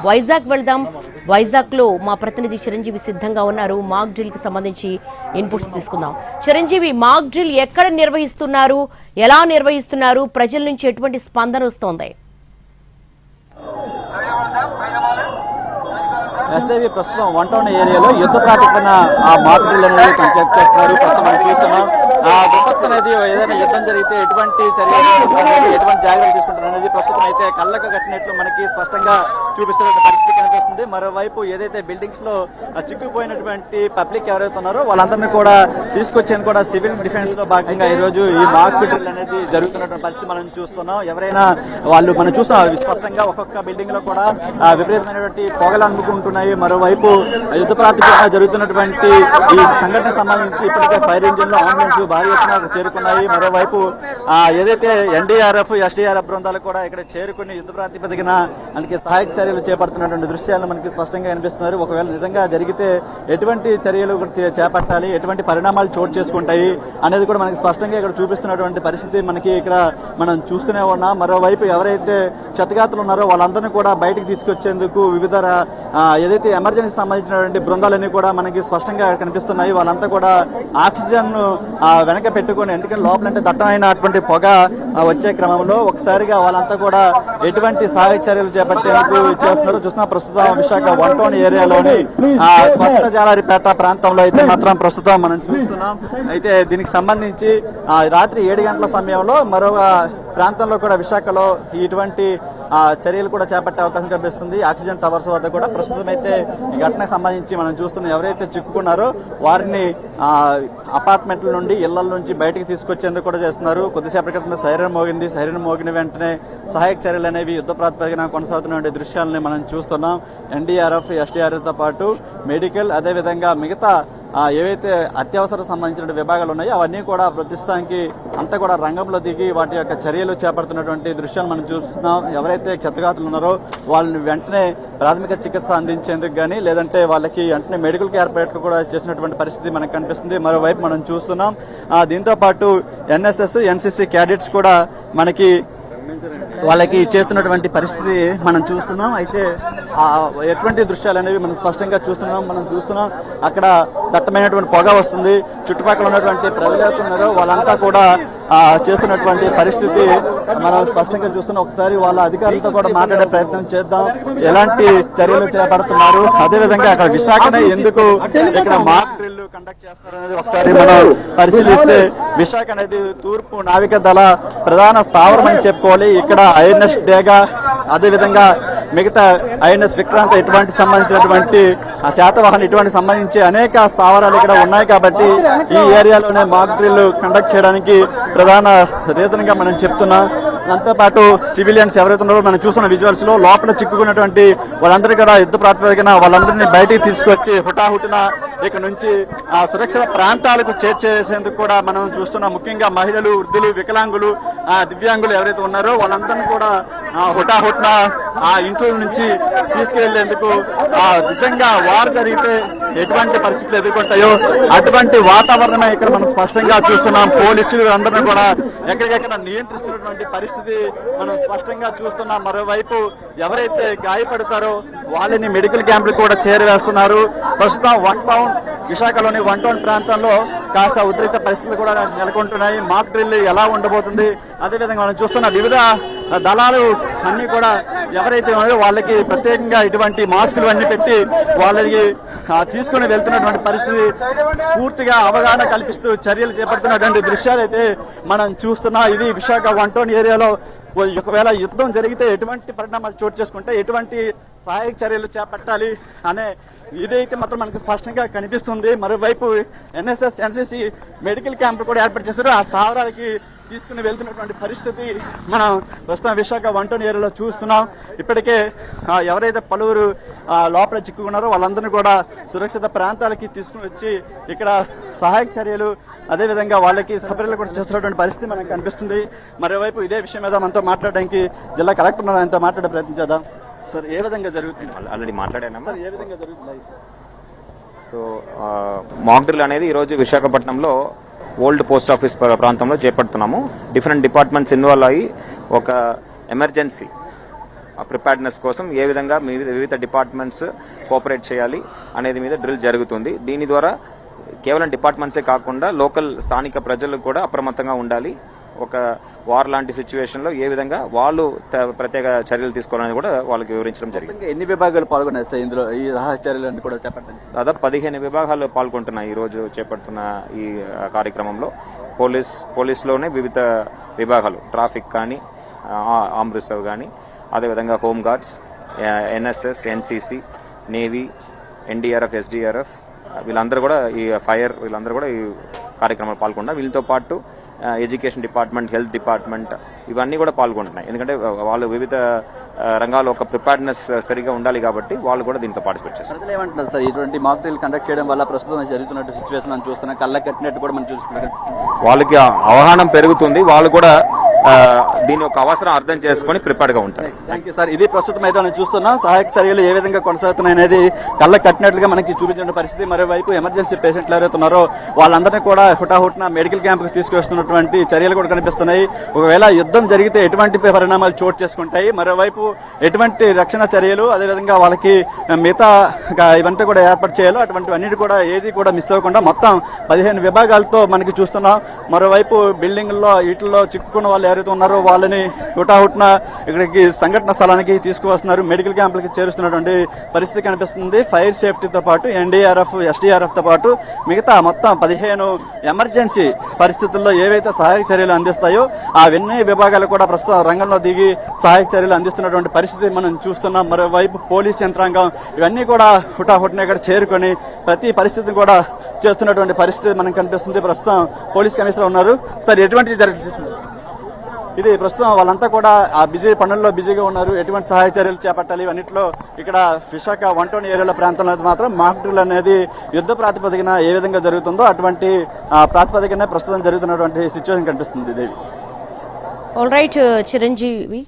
వైజాగ్ వెళ్దాం. వైజాగ్లో మా ప్రతినిధి చిరంజీవి సిద్ధంగా ఉన్నారు. మాక్ డ్రిల్కి సంబంధించి ఇన్పుట్స్ తీసుకుందాం. చిరంజీవి, మాక్ డ్రిల్ ఎక్కడ నిర్వహిస్తున్నారు, ఎలా నిర్వహిస్తున్నారు, ప్రజల నుంచి ఎటువంటి స్పందన వస్తోంది? ఎస్దేవి ప్రస్తుతం 1 టౌన్ ఏరియాలో యుద్ధ ప్రాతిపదికన ఆ మాక్ డ్రిల్ అనేది చెక్ చేస్తున్నారు. ప్రస్తుతం మనం చూస్తున్నాం ఆ విపత్తు అనేది ఏదైనా యుద్ధం జరిగితే ఎటువంటి చర్యలు ఎటువంటి జాగ్రత్తలు తీసుకుంటారు అనేది ప్రస్తుతం అయితే కళ్ళకు కట్టినట్లు మనకి స్పష్టంగా చూపిస్తున్న పరిస్థితి కనిపిస్తుంది. మరోవైపు ఏదైతే బిల్డింగ్స్ లో చిక్కుపోయినటువంటి పబ్లిక్ ఎవరైతే ఉన్నారో వాళ్ళందరినీ కూడా తీసుకొచ్చేందుకు కూడా సివిల్ డిఫెన్స్ లో భాగంగా ఈ రోజు ఈ మాక్ డ్రిల్ అనేది జరుగుతున్నటువంటి పరిస్థితి మనం చూస్తున్నాం. ఎవరైనా వాళ్ళు మనం చూస్తున్నాం స్పష్టంగా ఒక్కొక్క బిల్డింగ్ లో కూడా విపరీతమైనటువంటి పొగలు అందుకుంటున్నాయి. మరోవైపు యుద్ధ ప్రాతిపదికన జరుగుతున్నటువంటి ఈ సంఘటన సంబంధించి ఇప్పటికే ఫైర్ ఇంజిన్ లో అంబులెన్స్ భారీ ఎత్తున చేరుకున్నాయి. మరోవైపు ఏదైతే ఎన్డీఆర్ఎఫ్ ఎస్డీఆర్ఎఫ్ బృందాలు కూడా ఇక్కడ చేరుకుని యుద్ధ ప్రాతిపదికన మనకి సహాయక చర్యలు చేపడుతున్నటువంటి దృశ్యాలు మనకి స్పష్టంగా కనిపిస్తున్నారు. ఒకవేళ నిజంగా జరిగితే ఎటువంటి చర్యలు చేపట్టాలి, ఎటువంటి పరిణామాలు చోటు చేసుకుంటాయి అనేది కూడా మనకి స్పష్టంగా ఇక్కడ చూపిస్తున్నటువంటి పరిస్థితి మనకి ఇక్కడ మనం చూస్తూనే ఉన్నాం. మరోవైపు ఎవరైతే క్షతగాతులు ఉన్నారో వాళ్ళందరినీ కూడా బయటకు తీసుకొచ్చేందుకు వివిధ ఏదైతే ఎమర్జెన్సీ సంబంధించినటువంటి బృందాలన్నీ కూడా మనకి స్పష్టంగా కనిపిస్తున్నాయి. వాళ్ళంతా కూడా ఆక్సిజన్ వెనక పెట్టుకుని, ఎందుకంటే లోపలంటే దట్టమైనటువంటి పొగ వచ్చే క్రమంలో ఒకసారిగా వాళ్ళంతా కూడా ఎటువంటి సహాయ చర్యలు చేపట్టేందుకు చేస్తున్నారు. చూస్తున్నా ప్రస్తుతం విశాఖ 1 టౌన్ ఏరియాలోని కొత్త జాలారిపేట ప్రాంతంలో అయితే మాత్రం ప్రస్తుతం మనం చూస్తున్నాం. అయితే దీనికి సంబంధించి రాత్రి 7 గంటల సమయంలో మరో ప్రాంతంలో కూడా విశాఖలో ఇటువంటి చర్యలు కూడా చేపట్టే అవకాశం కనిపిస్తుంది. ఆక్సిజన్ టవర్స్ వద్ద కూడా ప్రస్తుతం అయితే ఈ ఘటనకు సంబంధించి మనం చూస్తున్నాం. ఎవరైతే చిక్కుకున్నారో వారిని అపార్ట్మెంట్ల నుండి ఇళ్ల నుంచి బయటకు తీసుకొచ్చేందుకు కూడా చేస్తున్నారు. కొద్దిసేపటి క్రితం సైరన్ మోగింది. సైరన్ మోగిన వెంటనే సహాయక చర్యలు అనేవి యుద్ధ ప్రాతిపదికన కొనసాగుతున్న దృశ్యాలని మనం చూస్తున్నాం. ఎన్డీఆర్ఎఫ్ ఎస్డీఆర్ఎఫ్ తో పాటు మెడికల్ అదేవిధంగా మిగతా ఏవైతే అత్యవసర సంబంధించిన విభాగాలు ఉన్నాయో అవన్నీ కూడా ప్రతిష్టానికి అంతా కూడా రంగంలో దిగి వాటి యొక్క చర్యలు చేపడుతున్నటువంటి దృశ్యాలు మనం చూస్తున్నాం. ఎవరైతే క్షతగాతులు ఉన్నారో వాళ్ళని వెంటనే ప్రాథమిక చికిత్స అందించేందుకు కానీ లేదంటే వాళ్ళకి వెంటనే మెడికల్ కేర్ ఏర్పాట్లు కూడా చేసినటువంటి పరిస్థితి మనకు కనిపిస్తుంది. మరోవైపు మనం చూస్తున్నాం దీంతో పాటు ఎన్ఎస్ఎస్ ఎన్సీసీ క్యాడెట్స్ కూడా మనకి వాళ్ళకి చేస్తున్నటువంటి పరిస్థితి మనం చూస్తున్నాం. అయితే ఎటువంటి దృశ్యాలు అనేవి మనం స్పష్టంగా చూస్తున్నాం. అక్కడ దట్టమైనటువంటి పొగ వస్తుంది. చుట్టుపక్కల ఉన్నటువంటి ప్రజలు ఎవరున్నారో వాళ్ళంతా కూడా చేస్తున్నటువంటి పరిస్థితి మనం స్పష్టంగా చూస్తున్నాం. ఒకసారి వాళ్ళ అధికారులతో కూడా మాట్లాడే ప్రయత్నం చేద్దాం. ఎలాంటి చర్యలు చేపడుతున్నారు, అదేవిధంగా అక్కడ విశాఖనే ఎందుకు ఇక్కడ మాక్ డ్రిల్ కండక్ట్ చేస్తున్నారు అనేది ఒకసారి మనం పరిశీలిస్తే విశాఖ అనేది తూర్పు నావిక దళ ప్రధాన స్థావరం అని చెప్పుకోవాలి. ఇక్కడ ఐఎన్ఎస్ డేగా అదేవిధంగా మిగతా ఐఎన్ఎస్ విక్రాంత్ ఇటువంటి సంబంధించినటువంటి శాతవాహన ఇటువంటి సంబంధించి అనేక స్థావరాలు ఇక్కడ ఉన్నాయి. కాబట్టి ఈ ఏరియాలోనే మాక్ డ్రిల్ కండక్ట్ చేయడానికి ప్రధాన రీజన్ గా మనం చెప్తున్నాం. దాంతో పాటు సివిలియన్స్ ఎవరైతే ఉన్నారో మనం చూస్తున్న విజువల్స్ లో లోపల చిక్కుకున్నటువంటి వాళ్ళందరూ కూడా యుద్ధ ప్రాతిపదికన వాళ్ళందరినీ బయటికి తీసుకొచ్చి హుటాహుటిన ఇక్కడ నుంచి సురక్షిత ప్రాంతాలకు చేర్చేసేందుకు కూడా మనం చూస్తున్నాం. ముఖ్యంగా మహిళలు, వృద్ధులు, వికలాంగులు, దివ్యాంగులు ఎవరైతే ఉన్నారో వాళ్ళందరినీ కూడా హుటాహుటిన ఆ ఇంట్లో నుంచి తీసుకెళ్లేందుకు నిజంగా వారు జరిగితే ఎటువంటి పరిస్థితులు ఎదుర్కొంటాయో అటువంటి వాతావరణమే ఇక్కడ మనం స్పష్టంగా చూస్తున్నాం. పోలీసులు అందరినీ కూడా ఎక్కడికెక్కడ నియంత్రిస్తున్నటువంటి పరిస్థితి మనం స్పష్టంగా చూస్తున్నాం. మరోవైపు ఎవరైతే గాయపడతారో వాళ్ళని మెడికల్ క్యాంపులు కూడా చేరవేస్తున్నారు. ప్రస్తుతం 1 టౌన్ విశాఖలోని 1 టౌన్ ప్రాంతంలో కాస్త ఉద్రిక్త పరిస్థితులు కూడా నెలకొంటున్నాయి. మాక్ డ్రిల్ ఎలా ఉండబోతుంది, అదేవిధంగా మనం చూస్తున్న వివిధ దళాలు అన్ని కూడా ఎవరైతే ఉన్నారో వాళ్ళకి ప్రత్యేకంగా ఇటువంటి మాస్కులు అన్ని పెట్టి వాళ్ళకి తీసుకుని వెళ్తున్నటువంటి పరిస్థితి పూర్తిగా అవగాహన కల్పిస్తూ చర్యలు చేపడుతున్నటువంటి దృశ్యాలు అయితే మనం చూస్తున్నాం. ఇది విశాఖ 1 టౌన్ ఏరియాలో ఒకవేళ యుద్ధం జరిగితే ఎటువంటి పరిణామాలు చోటు చేసుకుంటే ఎటువంటి సహాయక చర్యలు చేపట్టాలి అనే ఇదైతే మాత్రం మనకు స్పష్టంగా కనిపిస్తుంది. మరోవైపు ఎన్ఎస్ఎస్ ఎన్సీసీ మెడికల్ క్యాంపులు కూడా ఏర్పాటు చేశారు. ఆ స్థావరాలకి తీసుకుని వెళ్తున్నటువంటి పరిస్థితి మనం ప్రస్తుతం విశాఖ 1 టౌన్ ఏరియాలో చూస్తున్నాం. ఇప్పటికే ఎవరైతే పలువురు లోపల చిక్కుకున్నారో వాళ్ళందరినీ కూడా సురక్షిత ప్రాంతాలకి తీసుకుని వచ్చి ఇక్కడ సహాయక చర్యలు అదేవిధంగా వాళ్ళకి సపర్యలు కూడా చేస్తున్నటువంటి పరిస్థితి మనకు కనిపిస్తుంది. మరోవైపు ఇదే విషయం మీద మనతో మాట్లాడడానికి జిల్లా కలెక్టర్ ఆయనతో మాట్లాడే ప్రయత్నం చేద్దాం. సార్, ఏ విధంగా జరుగుతుంది? ఆల్రెడీ మాట్లాడానమ్మా. ఏ విధంగా జరుగుతుంది? సో మాక్ డ్రిల్ అనేది ఈరోజు విశాఖపట్నంలో ఓల్డ్ పోస్ట్ ఆఫీస్ ప్రాంతంలో చేపడుతున్నాము. డిఫరెంట్ డిపార్ట్మెంట్స్ ఇన్వాల్వ్ అయ్యి ఒక ఎమర్జెన్సీ ప్రిపేర్డ్నెస్ కోసం ఏ విధంగా వివిధ డిపార్ట్మెంట్స్ కోఆపరేట్ చేయాలి అనేది మీద డ్రిల్ జరుగుతుంది. దీని ద్వారా కేవలం డిపార్ట్మెంట్సే కాకుండా లోకల్ స్థానిక ప్రజలు కూడా అప్రమత్తంగా ఉండాలి. ఒక వార్ లాంటి సిచ్యువేషన్లో ఏ విధంగా వాళ్ళు ప్రత్యేక చర్యలు తీసుకోవాలని కూడా వాళ్ళకి వివరించడం జరిగింది. ఎన్ని విభాగాలు పాల్గొన్నాయి సార్ ఇందులో ఈ రహస్య చర్యలు కూడా చెప్పండి. దాదాపు 15 విభాగాలు పాల్గొంటున్నాయి ఈరోజు చేపడుతున్న ఈ కార్యక్రమంలో. పోలీస్లోనే వివిధ విభాగాలు, ట్రాఫిక్ కానీ, ఆర్మ్ రిజర్వ్ కానీ, అదేవిధంగా home guards, NSS, NCC, navy, NDRF, SDRF వీళ్ళందరూ కూడా ఈ ఫైర్ వీళ్ళందరూ కూడా ఈ కార్యక్రమాలు పాల్గొన్నారు. వీళ్ళతో పాటు ఎడ్యుకేషన్ డిపార్ట్మెంట్, హెల్త్ డిపార్ట్మెంట్ ఇవన్నీ కూడా పాల్గొంటున్నాయి. ఎందుకంటే వాళ్ళు వివిధ రంగాల్లో ఒక ప్రిపేర్డ్నెస్ సరిగా ఉండాలి కాబట్టి వాళ్ళు కూడా దీంట్లో పార్టిసిపేట్ చేస్తారు. ప్రజలు ఏమంటున్నారు సార్ ఇటువంటి మాక్ డ్రిల్ కండక్ట్ చేయడం వల్ల ప్రస్తుతం జరుగుతున్నట్టు సిచ్యువేషన్ మనం చూస్తున్నాం, కళ్ళ కట్టినట్టు కూడా మనం చూస్తున్నాం. వాళ్ళకి అవగాహన పెరుగుతుంది, వాళ్ళు కూడా దీని యొక్క అవసరం అర్థం చేసుకొని ప్రిపేర్డ్గా ఉంటారు. Thank you sir. ఇది ప్రస్తుతం అయితే మనం చూస్తున్నాం సహాయక చర్యలు ఏ విధంగా కొనసాగుతున్నాయి అనేది కళ్ళ కట్టినట్లుగా మనకి చూపించిన పరిస్థితి. మరోవైపు ఎమర్జెన్సీ పేషెంట్లు ఎవరైతే ఉన్నారో వాళ్ళందరినీ కూడా హుటాహుటిన మెడికల్ క్యాంప్కి తీసుకొస్తున్నటువంటి చర్యలు కూడా కనిపిస్తున్నాయి. ఒకవేళ యుద్ధం జరిగితే ఎటువంటి పరిణామాలు చోటు చేసుకుంటాయి, మరోవైపు ఎటువంటి రక్షణ చర్యలు, అదేవిధంగా వాళ్ళకి మిగతా ఇవంతా కూడా ఏర్పాటు చేయాలో అటువంటివన్నిటి కూడా ఏది కూడా మిస్ అవ్వకుండా మొత్తం 15 విభాగాలతో మనకి చూస్తున్నాం. మరోవైపు బిల్డింగ్ల్లో వీటిల్లో చిక్కుకున్న వాళ్ళు ఎవరైతే ఉన్నారో వాళ్ళని హుటాహుటిన ఇక్కడికి సంఘటన స్థలానికి తీసుకువస్తున్నారు, మెడికల్ క్యాంపులకి చేరుస్తున్నటువంటి పరిస్థితి కనిపిస్తుంది. ఫైర్ సేఫ్టీతో పాటు ఎన్డీఆర్ఎఫ్, ఎస్డీఆర్ఎఫ్తో పాటు మిగతా మొత్తం 15 ఎమర్జెన్సీ పరిస్థితుల్లో ఏవైతే సహాయక చర్యలు అందిస్తాయో అవన్నీ విభాగాలు కూడా ప్రస్తుతం రంగంలో దిగి సహాయక చర్యలు అందిస్తున్నటువంటి పరిస్థితి మనం చూస్తున్నాం. మరోవైపు పోలీస్ యంత్రాంగం ఇవన్నీ కూడా హుటాహుటిన ఇక్కడ చేరుకొని ప్రతి పరిస్థితిని కూడా చేస్తున్నటువంటి పరిస్థితి మనకు కనిపిస్తుంది. ప్రస్తుతం పోలీస్ కమిషనర్ ఉన్నారు. సార్ ఎటువంటి జరుగుతుంది? ఇది ప్రస్తుతం వాళ్ళంతా కూడా ఆ పనుల్లో బిజీగా ఉన్నారు. ఎటువంటి సహాయ చర్యలు చేపట్టాలి అన్నింటిలో ఇక్కడ విశాఖ 1 ఏరియాల ప్రాంతంలో మాత్రం మాక్ డ్రిల్ అనేది యుద్ధ ప్రాతిపదికన ఏ విధంగా జరుగుతుందో అటువంటి ప్రాతిపదికన ప్రస్తుతం జరుగుతున్నటువంటి సిచ్యువేషన్ కనిపిస్తుంది. All right Chiranjeevi.